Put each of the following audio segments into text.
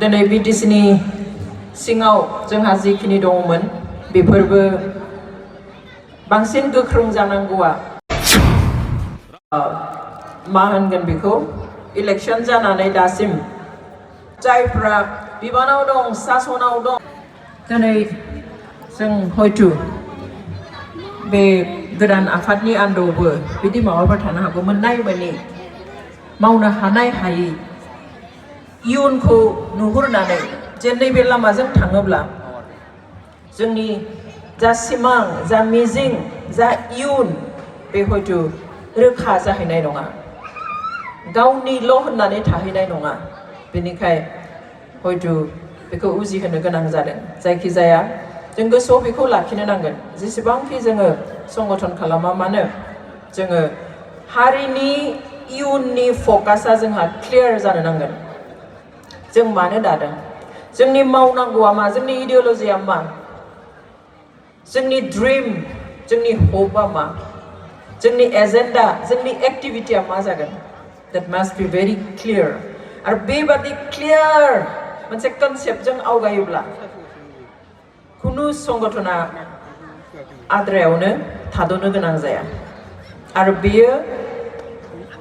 दिनै बिटिसिनि सिङाव जोंहा जिखिनि दङमोन बेफोरबो बांसिन गोख्रों जानांगौआ मा होनगोन बेखौ इलेक्शन जानानै दासिम जायफ्रा बिबानाव दं सासनाव दं दिनै जों हयतो बे गोदान आफादनि आन्दोआवबो बिदि माबाफोर थानो हागौ मोननाय मोनि मावनो हानाय हायै इयुनखौ नुहुरनानै जे नैबे लामाजों थाङोब्ला जोंनि जा सिमां जा मिजिं जा इयुन बे हयतो रोखा जाहैनाय नङा गावनिल' होननानै थाहैनाय नङा बेनिखाय हयतो बेखौ उजिहोनो गोनां जादों जायखिजाया जों गोसोआव बेखौ लाखिनो नांगोन जेसेबांखि जोङो संगठन खालामा मानो जोङो हारिनि इयुननि फकासआ जोंहा क्लियार जानो नांगोन जों मानो दादों जोंनि मावनांगौआ मा जोंनि इडिअलजिया मा जोंनि ड्रिम जोंनि हपआ मा जोंनि एजेन्डा जोंनि एक्टिभिटिया मा जागोन that must be very clear आरो बेबादि क्लियार मोनसे कनसेप्टजों आवगायोब्ला खुनु संगठना आद्रायावनो थाद'नो गोनां जाया आरो बेयो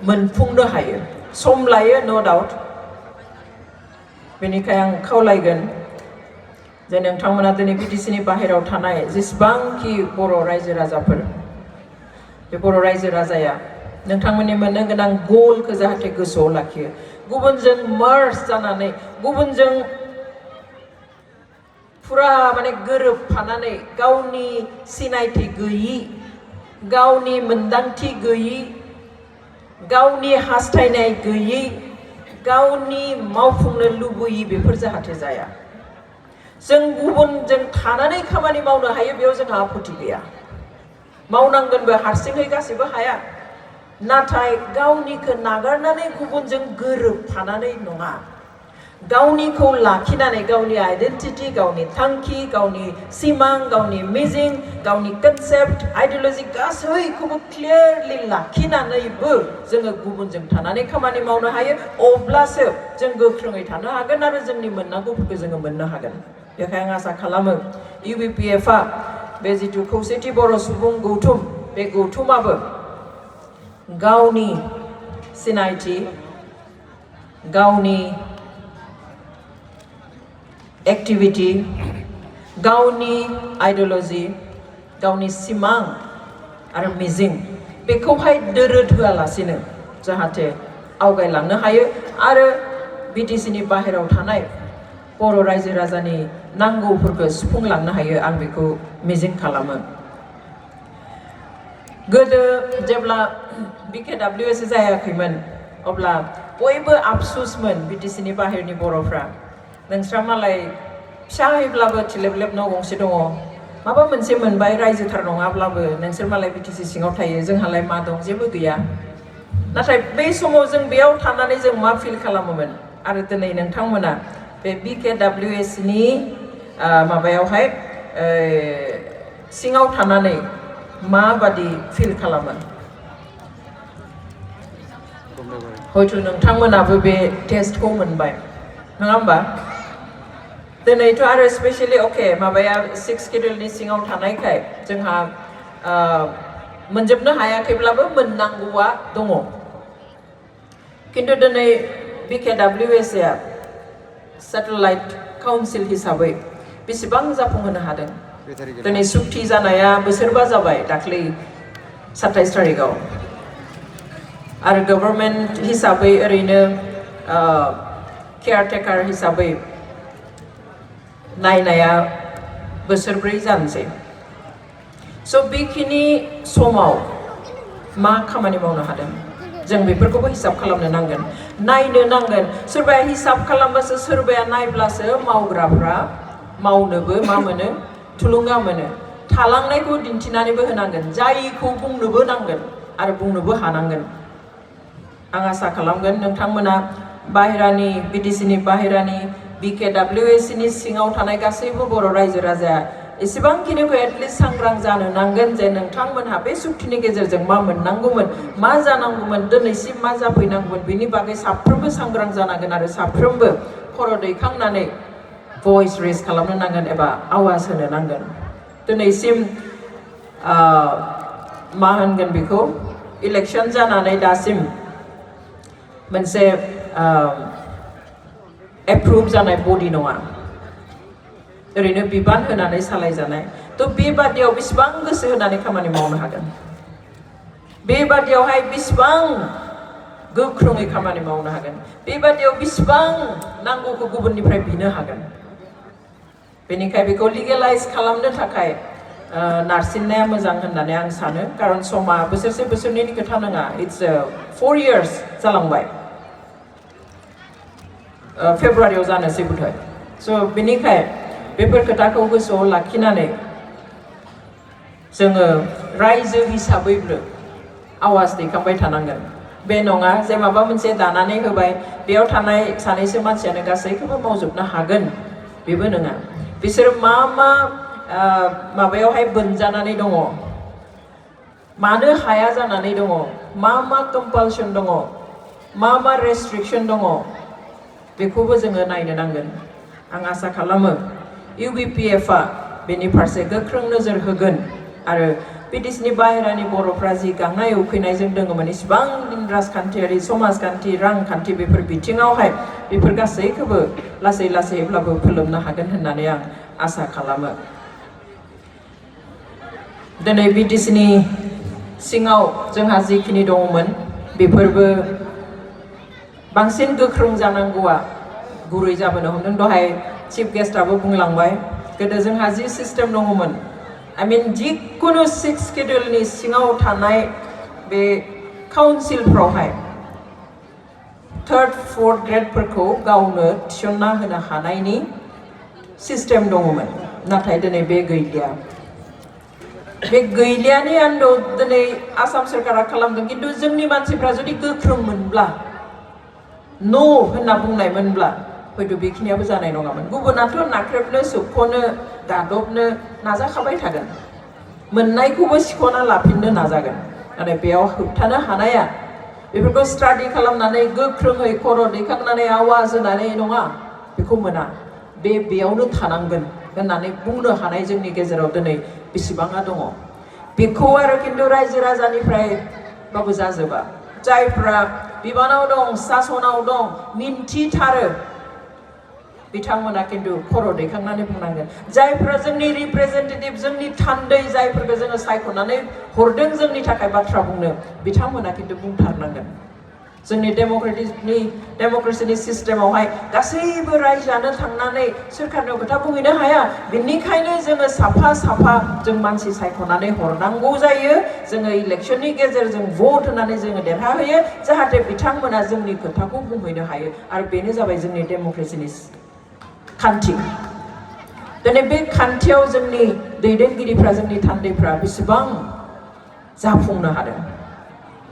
मोनफुंनो हायो सम लायो नो डाउट बेनिखाय आं खावलायगोन जे नोंथांमोना दिनै बिटिसिनि बाहेरायाव थानाय जेसेबांखि बर' रायजो राजाफोर बे बर' रायजो राजाया नोंथांमोननि मोननो गोनां गलखौ जाहाथे गोसोआव लाखियो गुबुनजों मार्ज जानानै गुबुनजों फुरा माने गोरोबफानानै गावनि सिनायथि गैयि गावनि मोनदांथि गैयि गावनि हास्थायनाय गैयि गावनि मावफुंनो लुबैयि बेफोर जाहाथे जाया जों गुबुनजों थानानै खामानि मावनो हायो बेयाव जोंहा आपत्ति गैया मावनांगोनबो हारसिङै गासैबो हाया नाथाय गावनिखौ नागारनानै गुबुनजों गोरोबफानानै नङा गावनिखौ लाखिनानै गावनि आइडेन्टिटि गावनि थांखि गावनि सिमां गावनि मिजिं गावनि कनसेप्ट आइडिअलजि गासैखौबो क्लियारलि लाखिनानैबो जोङो गुबुनजों थानानै खामानि मावनो हायो अब्लासो जों गोख्रोङै थानो हागोन आरो जोंनि मोननांगौफोरखौ जोङो मोननो हागोन बेखायनो आं आसा खालामो इउबिपिएफआ बे जिथु खौसेथि बर' सुबुं गौथुम बे गौथुमाबो गावनि सिनायथि गावनि एक्टिभिटी गावनि आइडिअलजि गावनि सिमां आरो मिजिं बेखौहाय दोरोद होआलासिनो जाहाथे आवगायलांनो हायो आरो बिटिसिनि बाहेरायाव थानाय बर' रायजो राजानि नांगौफोरखौ सुफुंलांनो हायो आं बेखौ मिजिं खालामो गोदो जेब्ला BKWS जायाखैमोन अब्ला बयबो आफसुसमोन बिटिसिनि बाहेरनि बर'फ्रा नोंस्रा मालाय फिसाहैब्लाबो थिलेबलेब न' गंसे दङ माबा मोनसे मोनबाय रायजोथार नङाब्लाबो नोंसोर मालाय बिटिसि सिङाव थायो जोंहालाय मा दं जेबो गैया नाथाय बै समाव जों बेयाव थानानै जों मा फिल खालामोमोन आरो दिनै नोंथांमोना बे BKWS नि माबायावहाय सिङाव थानानै माबादि फिल खालामो हयतो नोंथांमोनाबो बे टेस्टखौ मोनबाय नङा होमबा दिनैथ' आरो स्पेशली अके माबाया 6 शेड्यूलनि सिङाव थानायखाय जोंहा मोनजोबनो हायाखैब्लाबो मोननांगौआ दङ किन्तु दिनै BKWS आ सेटेलाइट काउन्सिल हिसाबै बेसेबां जाफुंहोनो हादों दिनै सुक्ति जानाया बोसोरबा जाबाय दाख्लै 27 तारिखआव आरो गभर्नमेन्ट हिसाबै ओरैनो केयारटेकार हिसाबै नायनाया बोसोरब्रै जानोसै स' बेखिनि समाव मा खामानि मावनो हादों जों बेफोरखौबो हिसाब खालामनो नांगोन नायनो नांगोन सोरबाया हिसाब खालामबासो सोरबाया नायब्लासो मावग्राफ्रा मावनोबो मा मोनो थुलुंगा मोनो थालांनायखौ दिन्थिनानैबो होनांगोन जायखौ बुंनोबो नांगोन आरो बुंनोबो हानांगोन आं आसा खालामगोन नोंथांमोना बाहेरानि बिटिसिनि बाहेरानि BKWS नि सिङाव थानाय गासैबो बर' रायजो राजाया एसेबांखिनिखौ एटलिस्ट सांग्रां जानो नांगोन जे नोंथांमोनहा बे सुक्तिनि गेजेरजों मा मोननांगौमोन मा जानांगौमोन दिनैसिम मा जाफैनांगौमोन बेनि बागै साफ्रोमबो सांग्रां जानांगोन आरो साफ्रोमबो खर' दैखांनानै भइस रेज खालामनो नांगोन एबा आवाज होनो नांगोन दिनैसिम मा होनगोन बेखौ इलेक्शन जानानै दासिम मोनसे एप्रुभ जानाय बडि नङा ओरैनो बिबान होनानै सालायजानाय थ' बेबादियाव बेसेबां गोसो होनानै खामानि मावनो हागोन बेबादियावहाय बेसेबां गोख्रोङै खामानि मावनो हागोन बेबादियाव बेसेबां नांगौखौ गुबुननिफ्राय बिनो हागोन बेनिखायनो बेखौ लिगेलाइज खालामनो थाखाय नारसिननाया मोजां होननानै आं सानो खारन समा बोसोरसे बोसोरनैनि खोथा नङा इट्स 4 years जालांबाय फेब्रुवारियाव जानोसै बोथोर स' बेनिखाय बेफोर खोथाखौ गोसोआव लाखिनानै जोङो रायजो हिसाबैबो आवाज दैखांबाय थानांगोन बे नङा जे माबा मोनसे दानानै होबाय बेयाव थानाय सानैसो मानसियानो गासैखौबो मावजोबनो हागोन बेबो नङा बिसोर मा माबायावहाय बोनजानानै दङ मानो हाया जानानै दङ मा कम्पालसन दङ मा रेस्ट्रिक्सन दङ बेखौबो जोङो नायनो नांगोन आं आसा खालामो UBPFआ बेनि फारसे गोख्रों नोजोर होगोन आरो बिटिसिनि बाहेरानि बर'फ्रा जि गांनाय उखैनायजों दङमोन इसिबां राजखान्थियारि समाजखान्थि रांखान्थि बेफोर बिथिङावहाय बेफोर गासैखौबो लासै लासैब्लाबो फोलोमनो हागोन होननानै आं आसा खालामो दिनै बिटिसिनि सिङाव जोंहा जिखिनि दङमोन बेफोरबो बांसिन गोख्रों जानांगौआ गुरै जाबोनो हमदों दहाय चिफ गेस्टआबो बुंलांबाय गोदो जोंहा जि सिस्टेम दङमोन जिखुनु 6 स्केड्युलनि सिङाव थानाय बे काउन्सिलफ्रावहाय 3rd 4th ग्रेडफोरखौ गावनो थिसनना होनो हानायनि सिस्टेम दङमोन नाथाय दिनै बे गैलिया बे गैलियानि आन्दोआव दिनै आसाम सरकारा खालामदों खिन्थु जोंनि मानसिफ्रा जुदि गोख्रों मोनब्ला नो होनना बुंनायमोनब्ला हयथ' बेखिनियाबो जानाय नङामोन गुबुनाथ' नाख्रेबनो सोबख'नो गादबनो नाजाखाबाय थागोन मोननायखौबो सिख'ना लाफिननो नाजागोन नाथाय बेयाव होबथानो हानाया बेफोरखौ स्टाडि खालामनानै गोख्रोङै खर' दैखांनानै आवाज होनानै नङा बेखौ मोना बेयावनो थानांगोन होननानै बुंनो हानाय जोंनि गेजेराव दिनै बेसेबाङा दङ बेखौ आरो खिन्थु रायजो राजानिफ्रायबाबो जाजोबा जायफ्रा बिबानाव दं सासनाव दं मिन्थिथारो बिथांमोना खिन्थु खर' दैखांनानै बुंनांगोन जायफ्रा जोंनि रिप्रेजेन्टेटिभ जोंनि थान्दै जायफोरखौ जोङो सायख'नानै हरदों जोंनि थाखाय बाथ्रा बुंनो बिथांमोना खिन्थु बुंथारनांगोन जोंनि डेम'क्रेसिनि सिस्टेमावहाय गासैबो रायजोआनो थांनानै सोरखारनियाव खोथा बुंहैनो हाया बेनिखायनो जोङो साफा जों मानसि सायख'नानै हरनांगौ जायो जोङो इलेक्शननि गेजेरजों भट होनानै जोङो देरहाहोयो जाहाथे बिथांमोना जोंनि खोथाखौ बुंहैनो हायो आरो बेनो जाबाय जोंनि डेम'क्रेसिनि खान्थि दिनै बे खान्थियाव जोंनि दैदेनगिरिफ्रा जोंनि थान्दैफ्रा बेसेबां जाफुंनो हादों